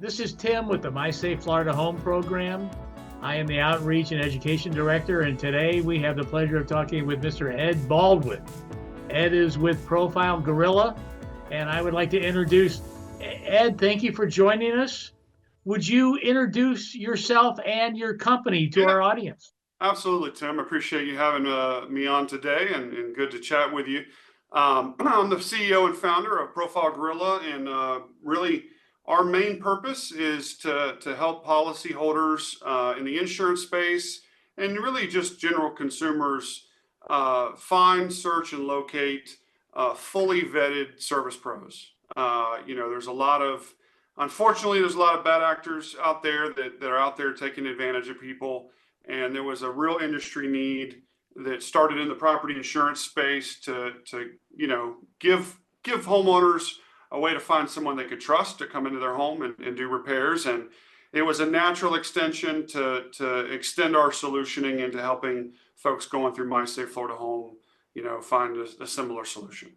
This is Tim with the My Safe Florida Home program. I am the Outreach and Education Director, and today we have the pleasure of talking with Mr. Ed Baldwin. Ed is with Profile Gorilla, and I would like to introduce Ed. Thank you for joining us. Would you introduce yourself and your company to our audience? Absolutely, Tim. I appreciate you having me on today and good to chat with you. I'm the CEO and founder of Profile Gorilla, and really our main purpose is to help policyholders in the insurance space and really just general consumers find, search, and locate fully vetted service pros. Unfortunately, there's a lot of bad actors out there that are out there taking advantage of people. And there was a real industry need that started in the property insurance space to give homeowners a way to find someone they could trust to come into their home and do repairs. And it was a natural extension to extend our solutioning into helping folks going through My Safe Florida Home, find a similar solution.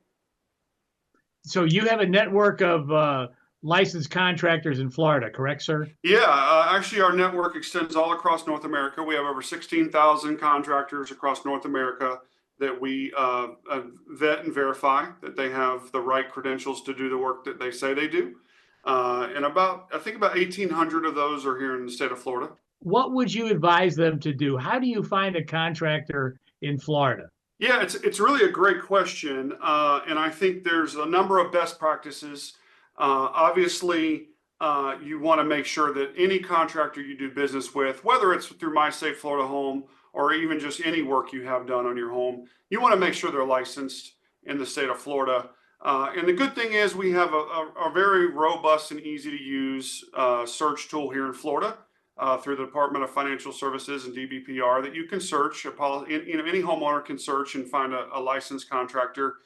So you have a network of licensed contractors in Florida, correct, sir? Yeah, actually, our network extends all across North America. We have over 16,000 contractors across North America that we vet and verify that they have the right credentials to do the work that they say they do. And I think about 1,800 of those are here in the state of Florida. What would you advise them to do? How do you find a contractor in Florida? Yeah, it's really a great question. And I think there's a number of best practices. Obviously, you want to make sure that any contractor you do business with, whether it's through My Safe Florida Home or even just any work you have done on your home, you want to make sure they're licensed in the state of Florida. And the good thing is we have a very robust and easy to use search tool here in Florida through the Department of Financial Services and DBPR that you can search. Any homeowner can search and find a licensed contractor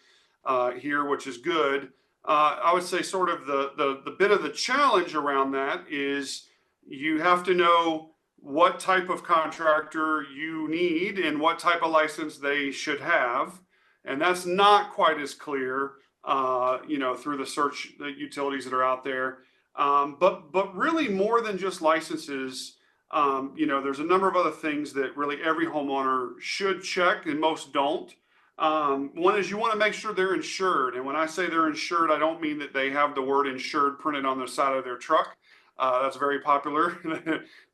here, which is good. I would say sort of the bit of the challenge around that is you have to know what type of contractor you need and what type of license they should have. And that's not quite as clear, through the search utilities that are out there. But really more than just licenses, there's a number of other things that really every homeowner should check and most don't. One is you want to make sure they're insured. And when I say they're insured, I don't mean that they have the word insured printed on the side of their truck. That's a very popular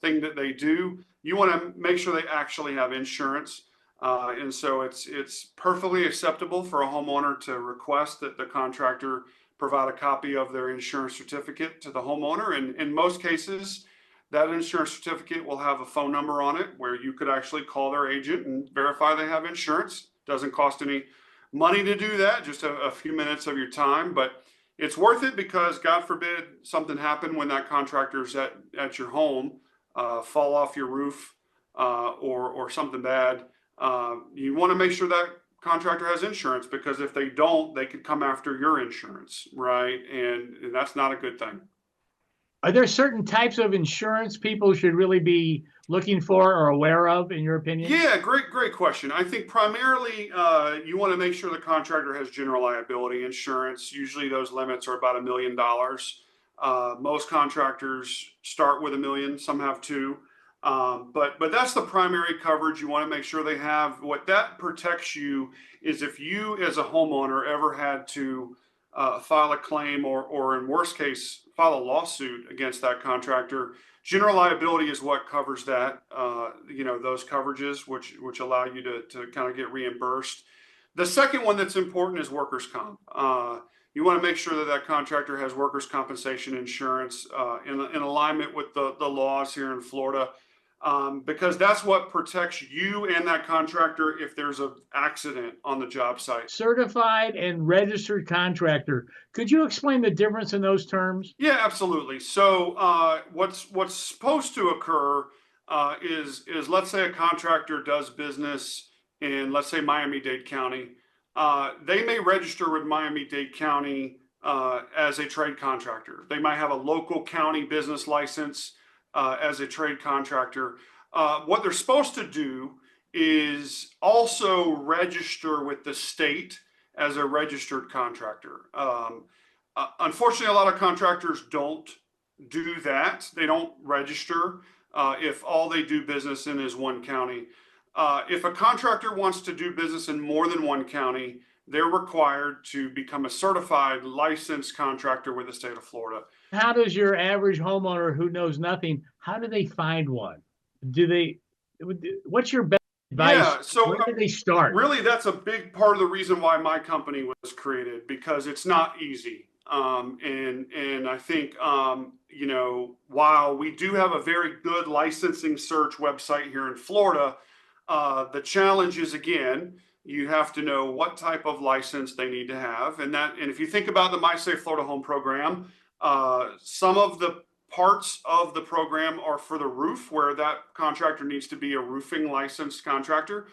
thing that they do. You want to make sure they actually have insurance. And so it's perfectly acceptable for a homeowner to request that the contractor provide a copy of their insurance certificate to the homeowner. And in most cases, that insurance certificate will have a phone number on it where you could actually call their agent and verify they have insurance. Doesn't cost any money to do that, just a few minutes of your time, but it's worth it because God forbid something happened when that contractor's at your home, fall off your roof or something bad. You want to make sure that contractor has insurance because if they don't, they could come after your insurance, right? And that's not a good thing. Are there certain types of insurance people should really be looking for or aware of, in your opinion? Yeah, great question. I think primarily you want to make sure the contractor has general liability insurance. Usually those limits are about $1 million. Most contractors start with $1 million, some have two. But that's the primary coverage you want to make sure they have. What that protects you is if you as a homeowner ever had to file a claim or in worst case, file a lawsuit against that contractor, general liability is what covers that, those coverages, which allow you to kind of get reimbursed. The second one that's important is workers' comp. You want to make sure that contractor has workers' compensation insurance in alignment with the laws here in Florida. Because that's what protects you and that contractor if there's an accident on the job site. Certified and registered contractor. Could you explain the difference in those terms? Yeah, absolutely. So what's supposed to occur is let's say a contractor does business in, let's say, Miami-Dade County. They may register with Miami-Dade County as a trade contractor. They might have a local county business license as a trade contractor. What they're supposed to do is also register with the state as a registered contractor. Unfortunately, a lot of contractors don't do that. They don't register if all they do business in is one county. If a contractor wants to do business in more than one county, they're required to become a certified licensed contractor with the state of Florida. How does your average homeowner who knows nothing, how do they find one? Do they, what's your best advice? Yeah, so Where do they start? really, that's a big part of the reason why my company was created, because it's not easy. And I think while we do have a very good licensing search website here in Florida, the challenge is, again, you have to know what type of license they need to have, and if you think about the My Safe Florida Home program, some of the parts of the program are for the roof, where that contractor needs to be a roofing licensed contractor.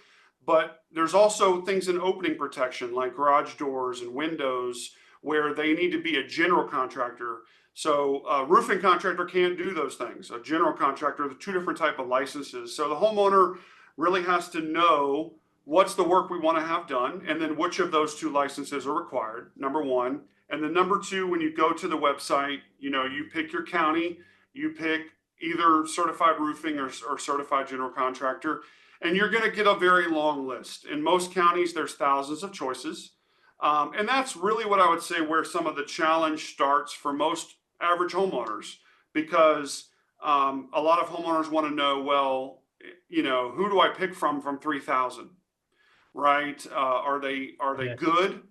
But there's also things in opening protection, like garage doors and windows, where they need to be a general contractor. So a roofing contractor can't do those things. A general contractor, the two different type of licenses. So the homeowner really has to know what's the work we want to have done, and then which of those two licenses are required, number one. And then number two, when you go to the website, you pick your county, you pick either certified roofing or certified general contractor, and you're going to get a very long list. In most counties, there's thousands of choices. And that's really what I would say where some of the challenge starts for most average homeowners, because a lot of homeowners want to know, well, who do I pick from 3,000, right? Are they Yes. good?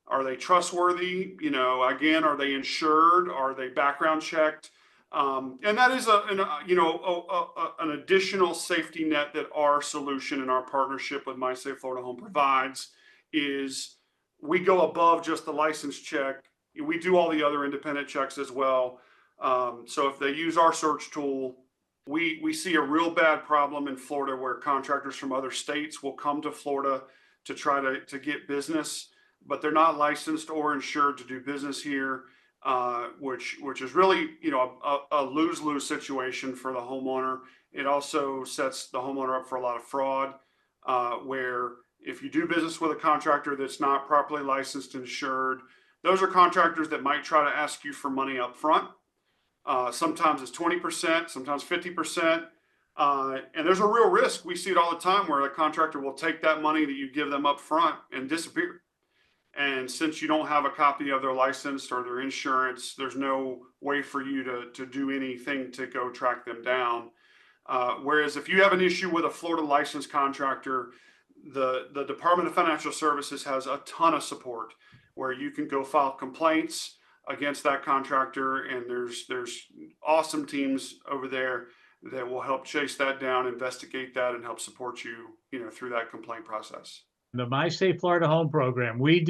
Are they trustworthy? Again, are they insured? Are they background checked? And that is an additional safety net that our solution and our partnership with My Safe Florida Home provides. Is we go above just the license check. We do all the other independent checks as well. So if they use our search tool, we see a real bad problem in Florida where contractors from other states will come to Florida to try to get business, but they're not licensed or insured to do business here, which is really a lose-lose situation for the homeowner. It also sets the homeowner up for a lot of fraud, where if you do business with a contractor that's not properly licensed and insured, those are contractors that might try to ask you for money up front. Sometimes it's 20%, sometimes 50%. And there's a real risk. We see it all the time where a contractor will take that money that you give them up front and disappear. And since you don't have a copy of their license or their insurance, there's no way for you to do anything to go track them down. Whereas if you have an issue with a Florida licensed contractor, the Department of Financial Services has a ton of support where you can go file complaints against that contractor, and there's awesome teams over there that will help chase that down, investigate that, and help support you, through that complaint process. The My Safe Florida Home program, we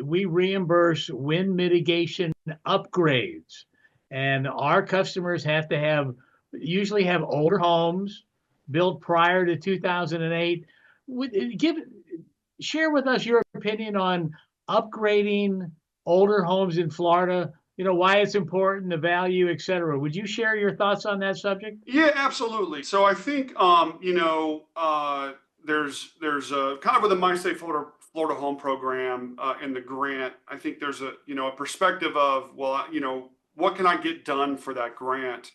reimburse wind mitigation upgrades, and our customers usually have older homes built prior to 2008. Share with us your opinion on upgrading older homes in Florida, why it's important, the value, et cetera. Would you share your thoughts on that subject? Yeah, absolutely. So I think there's a kind of with the My Safe Florida Home program and the grant. I think there's a perspective of, well, what can I get done for that grant?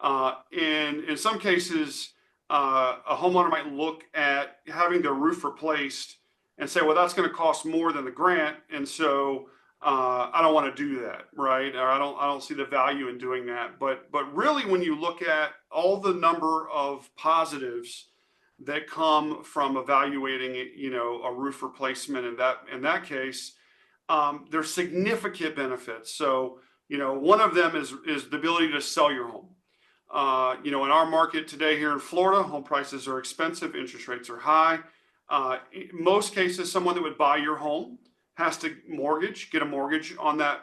And in some cases, a homeowner might look at having their roof replaced and say, well, that's going to cost more than the grant, and so I don't want to do that, right? Or I don't see the value in doing that. But really, when you look at all the number of positives that come from evaluating, a roof replacement in that case, there's significant benefits. So, one of them is the ability to sell your home. In our market today here in Florida, home prices are expensive, interest rates are high. In most cases, someone that would buy your home has to get a mortgage on that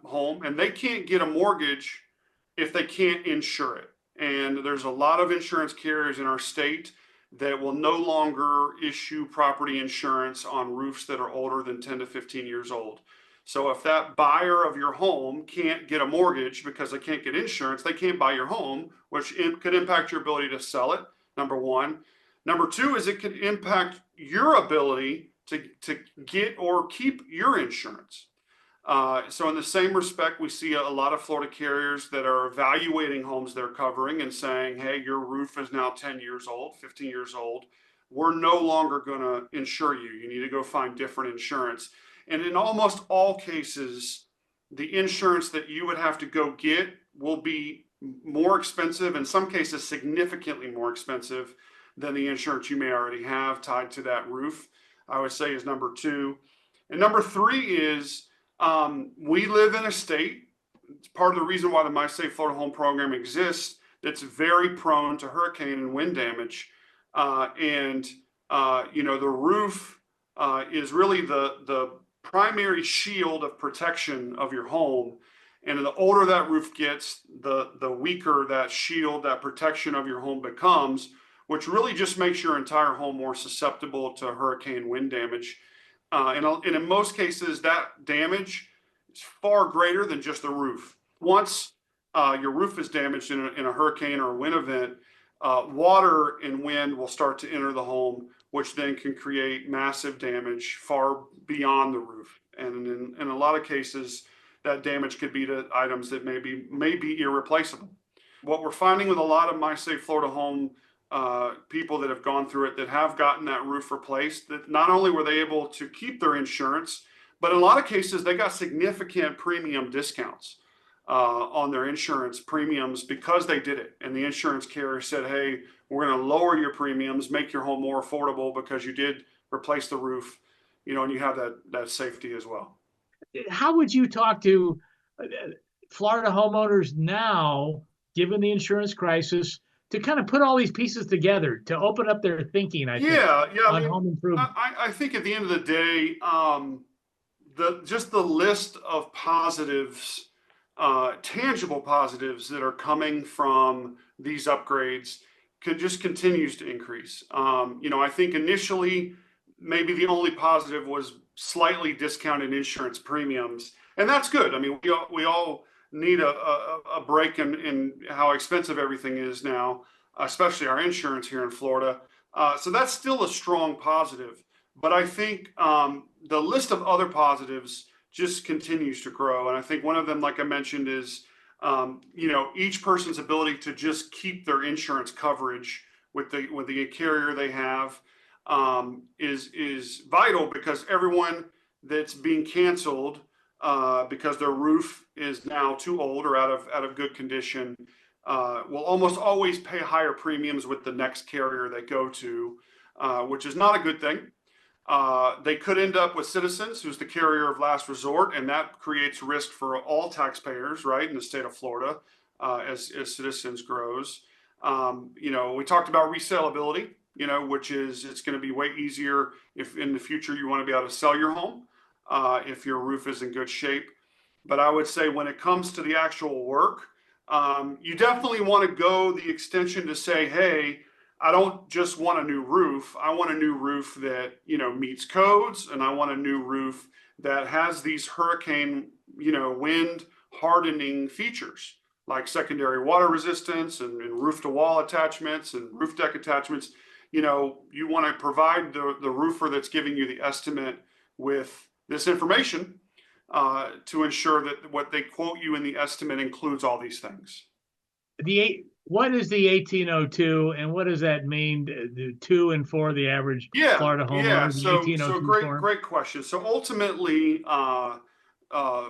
home, and they can't get a mortgage if they can't insure it. And there's a lot of insurance carriers in our state that will no longer issue property insurance on roofs that are older than 10 to 15 years old. So if that buyer of your home can't get a mortgage because they can't get insurance, they can't buy your home, which could impact your ability to sell it, number one. Number two is it could impact your ability to get or keep your insurance. So in the same respect, we see a lot of Florida carriers that are evaluating homes they're covering and saying, hey, your roof is now 10 years old, 15 years old. We're no longer going to insure you. You need to go find different insurance. And in almost all cases, the insurance that you would have to go get will be more expensive, in some cases, significantly more expensive than the insurance you may already have tied to that roof. I would say is number two. And number three is we live in a state, it's part of the reason why the My Safe Florida Home program exists, that's very prone to hurricane and wind damage. The roof is really the primary shield of protection of your home. And the older that roof gets, the weaker that shield, that protection of your home becomes, which really just makes your entire home more susceptible to hurricane wind damage. And in most cases, that damage is far greater than just the roof. Once your roof is damaged in a hurricane or a wind event, water and wind will start to enter the home, which then can create massive damage far beyond the roof. And in a lot of cases, that damage could be to items that may be irreplaceable. What we're finding with a lot of My Safe Florida Home people that have gone through it, that have gotten that roof replaced, that not only were they able to keep their insurance, but in a lot of cases they got significant premium discounts on their insurance premiums because they did it. And the insurance carrier said, hey, we're going to lower your premiums, make your home more affordable because you did replace the roof, and you have that safety as well. How would you talk to Florida homeowners now, given the insurance crisis, to kind of put all these pieces together to open up their thinking, I think, on home improvement? I think at the end of the day, the list of positives, tangible positives that are coming from these upgrades just continues to increase. I think initially maybe the only positive was slightly discounted insurance premiums, and that's good. I mean, we all need a break in how expensive everything is now, especially our insurance here in Florida. So that's still a strong positive. But I think the list of other positives just continues to grow. And I think one of them, like I mentioned, is each person's ability to just keep their insurance coverage with the carrier they have is vital, because everyone that's being canceled because their roof is now too old or out of good condition will almost always pay higher premiums with the next carrier they go to, which is not a good thing. They could end up with Citizens, who's the carrier of last resort, and that creates risk for all taxpayers, right, in the state of Florida, as Citizens grows. We talked about resaleability, which is, it's going to be way easier if in the future you want to be able to sell your home if your roof is in good shape. But I would say when it comes to the actual work, you definitely want to go the extension to say, hey, I don't just want a new roof. I want a new roof that, meets codes, and I want a new roof that has these hurricane, wind hardening features like secondary water resistance and roof to wall attachments and roof deck attachments. You want to provide the roofer that's giving you the estimate with this information to ensure that what they quote you in the estimate includes all these things. What is the 1802, and what does that mean to and for the average Florida homeowner? Yeah. So Great question. So ultimately,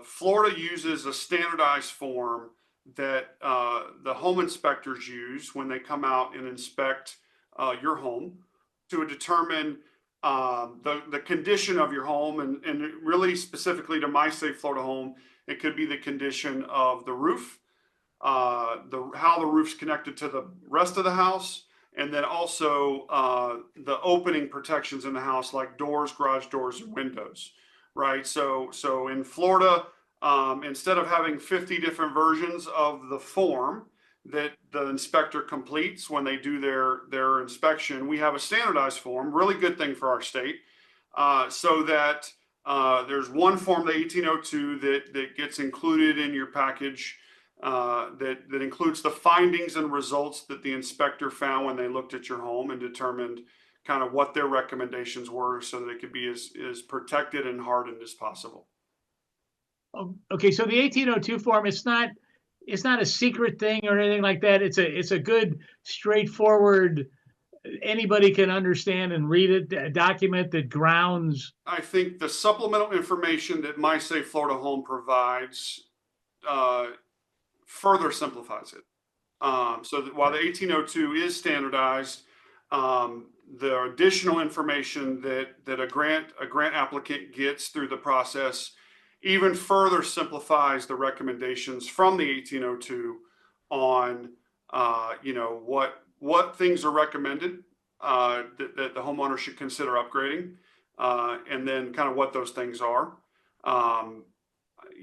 Florida uses a standardized form that the home inspectors use when they come out and inspect your home to determine the condition of your home, and really specifically to My Safe Florida Home, it could be the condition of the roof, how the roof's connected to the rest of the house, and then also the opening protections in the house, like doors, garage doors, and windows, right? So in Florida, instead of having 50 different versions of the form that the inspector completes when they do their inspection, we have a standardized form, really good thing for our state, so that there's one form, the 1802, that gets included in your package, that includes the findings and results that the inspector found when they looked at your home and determined kind of what their recommendations were so that it could be as protected and hardened as possible. Okay, so the 1802 form, it's not a secret thing or anything like that. It's a good, straightforward, anybody can understand and read it, a document that grounds. I think the supplemental information that My Safe Florida Home provides further simplifies it. So that while the 1802 is standardized, the additional information that a grant applicant gets through the process even further simplifies the recommendations from the 1802 on what things are recommended that the homeowner should consider upgrading, and then kind of what those things are.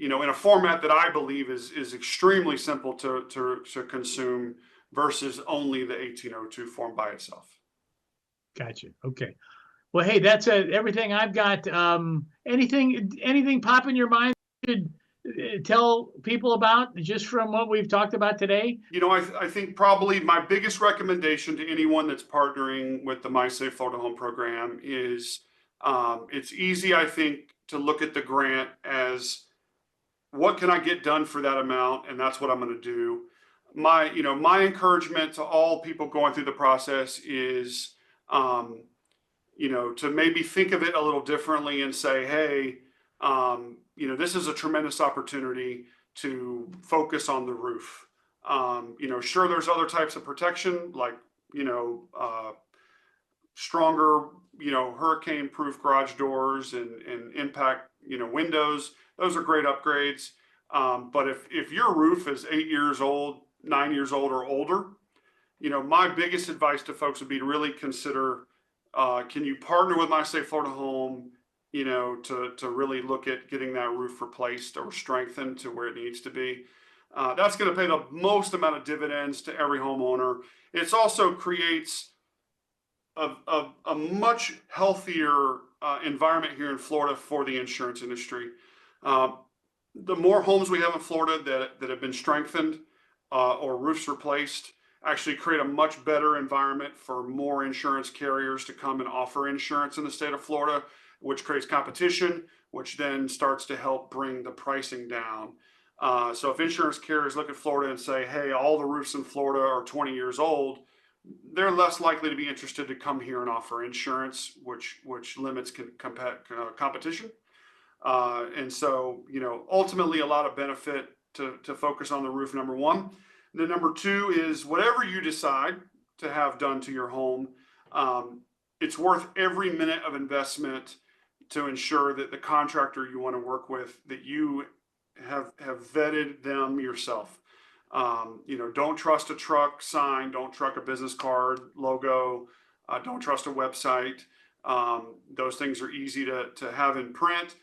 In a format that I believe is extremely simple to consume versus only the 1802 form by itself. Gotcha. Okay. Well, hey, that's everything I've got. Anything pop in your mind you should tell people about just from what we've talked about today? I think probably my biggest recommendation to anyone that's partnering with the My Safe Florida Home program is it's easy, I think, to look at the grant as what can I get done for that amount, and that's what I'm going to do. My encouragement to all people going through the process is to maybe think of it a little differently and say, hey, this is a tremendous opportunity to focus on the roof. Sure, there's other types of protection like, stronger, hurricane-proof garage doors and impact, windows. Those are great upgrades. But if your roof is 8 years old, 9 years old or older, my biggest advice to folks would be to really consider, can you partner with My Safe Florida Home, to really look at getting that roof replaced or strengthened to where it needs to be. That's going to pay the most amount of dividends to every homeowner. It also creates a much healthier environment here in Florida for the insurance industry. The more homes we have in Florida that have been strengthened or roofs replaced actually create a much better environment for more insurance carriers to come and offer insurance in the state of Florida, which creates competition, which then starts to help bring the pricing down. So if insurance carriers look at Florida and say, hey, all the roofs in Florida are 20 years old, they're less likely to be interested to come here and offer insurance, which limits competition. And so, ultimately a lot of benefit to focus on the roof, number one. Then number two is whatever you decide to have done to your home, it's worth every minute of investment to ensure that the contractor you want to work with, that you have vetted them yourself. Don't trust a truck sign, don't trust a business card, logo, don't trust a website. Those things are easy to have in print.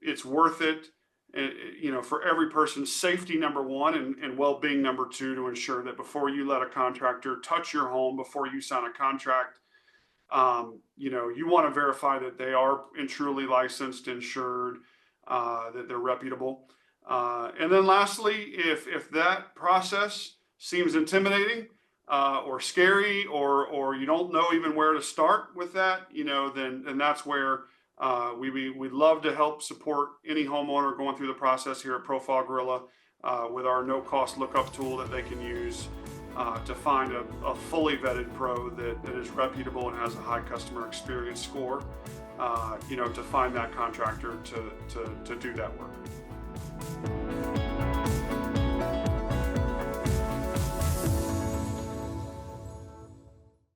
It's worth it, for every person's safety, number one, and well-being, number two, to ensure that before you let a contractor touch your home, before you sign a contract, you want to verify that they are truly licensed, insured, that they're reputable. And then lastly, if that process seems intimidating or scary, or you don't know even where to start with that, then that's where we'd love to help support any homeowner going through the process here at Profile Gorilla with our no-cost lookup tool that they can use to find a fully vetted pro that is reputable and has a high customer experience score, to find that contractor to do that work.